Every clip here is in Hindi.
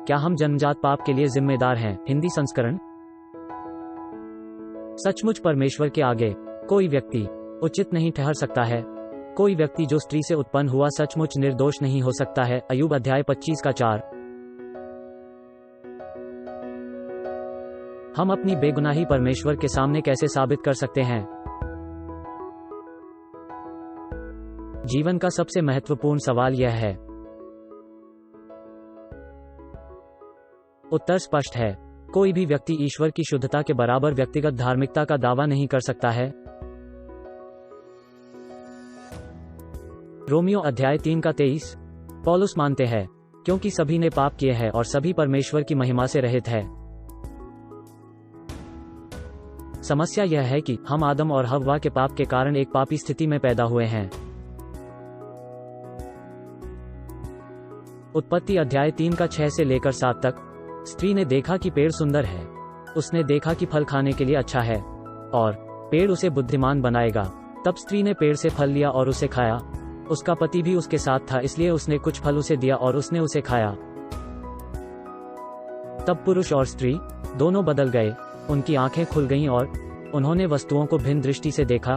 क्या हम जन्मजात पाप के लिए जिम्मेदार हैं? हिंदी संस्करण। सचमुच परमेश्वर के आगे कोई व्यक्ति उचित नहीं ठहर सकता है। कोई व्यक्ति जो स्त्री से उत्पन्न हुआ सचमुच निर्दोष नहीं हो सकता है। अय्यूब अध्याय 25 का 4। हम अपनी बेगुनाही परमेश्वर के सामने कैसे साबित कर सकते हैं? जीवन का सबसे महत्वपूर्ण सवाल यह है। उत्तर स्पष्ट है। कोई भी व्यक्ति ईश्वर की शुद्धता के बराबर व्यक्तिगत धार्मिकता का दावा नहीं कर सकता है। रोमियो अध्याय 3 का 23। पौलुस मानते हैं, क्योंकि सभी ने पाप किए हैं और सभी परमेश्वर की महिमा से रहित है। समस्या यह है कि हम आदम और हव्वा के पाप के कारण एक पापी स्थिति में पैदा हुए हैं। उत्पत्ति अध्याय 3 का 6 से लेकर 7 तक। स्त्री ने देखा कि पेड़ सुंदर है। उसने देखा कि फल खाने के लिए अच्छा है और पेड़ उसे बुद्धिमान बनाएगा। तब स्त्री ने पेड़ से फल लिया और उसे खाया। उसका पति भी उसके साथ था, इसलिए उसने कुछ फल उसे दिया और उसने उसे खाया। तब पुरुष और स्त्री दोनों बदल गए। उनकी आंखें खुल गईं और उन्होंने वस्तुओं को भिन्न दृष्टि से देखा।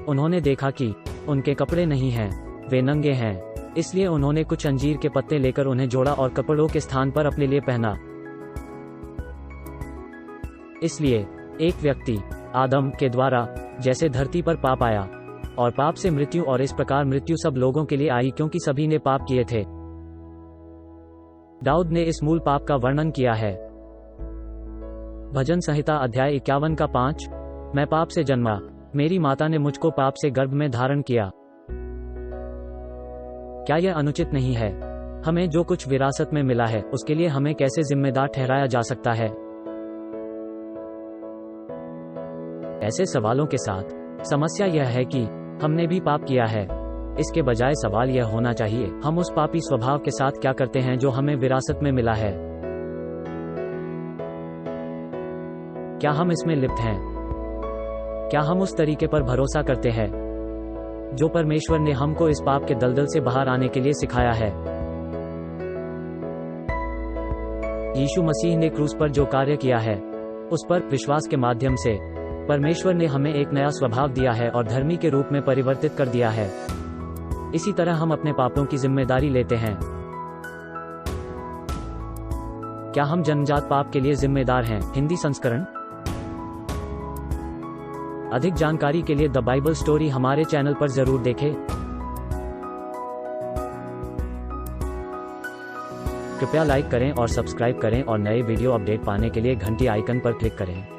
उन्होंने देखा कि उनके कपड़े नहीं हैं, वे नंगे हैं। इसलिए उन्होंने कुछ अंजीर के पत्ते लेकर उन्हें जोड़ा और कपड़ों के स्थान पर अपने लिए पहना। इसलिए एक व्यक्ति आदम के द्वारा जैसे धरती पर पाप आया और पाप से मृत्यु, और इस प्रकार मृत्यु सब लोगों के लिए आई क्योंकि सभी ने पाप किए थे। दाऊद ने इस मूल पाप का वर्णन किया है। भजन संहिता अध्याय 51 का 5। मैं पाप से जन्मा, मेरी माता ने मुझको पाप से गर्भ में धारण किया। क्या यह अनुचित नहीं है? हमें जो कुछ विरासत में मिला है उसके लिए हमें कैसे जिम्मेदार ठहराया जा सकता है? ऐसे सवालों के साथ समस्या यह है कि हमने भी पाप किया है। इसके बजाय सवाल यह होना चाहिए, हम उस पापी स्वभाव के साथ क्या करते हैं जो हमें विरासत में मिला है? क्या हम इसमें लिप्त हैं? क्या हम उस तरीके पर भरोसा करते हैं जो परमेश्वर ने हमको इस पाप के दलदल से बाहर आने के लिए सिखाया है? यीशु मसीह ने क्रूस पर जो कार्य किया है उस पर विश्वास के माध्यम से परमेश्वर ने हमें एक नया स्वभाव दिया है और धर्मी के रूप में परिवर्तित कर दिया है। इसी तरह हम अपने पापों की जिम्मेदारी लेते हैं। क्या हम जन्मजात पाप के लिए जिम्मेदार हैं? हिंदी संस्करण। अधिक जानकारी के लिए द बाइबल स्टोरी हमारे चैनल पर जरूर देखें। कृपया लाइक करें और सब्सक्राइब करें और नए वीडियो अपडेट पाने के लिए घंटी आइकन पर क्लिक करें।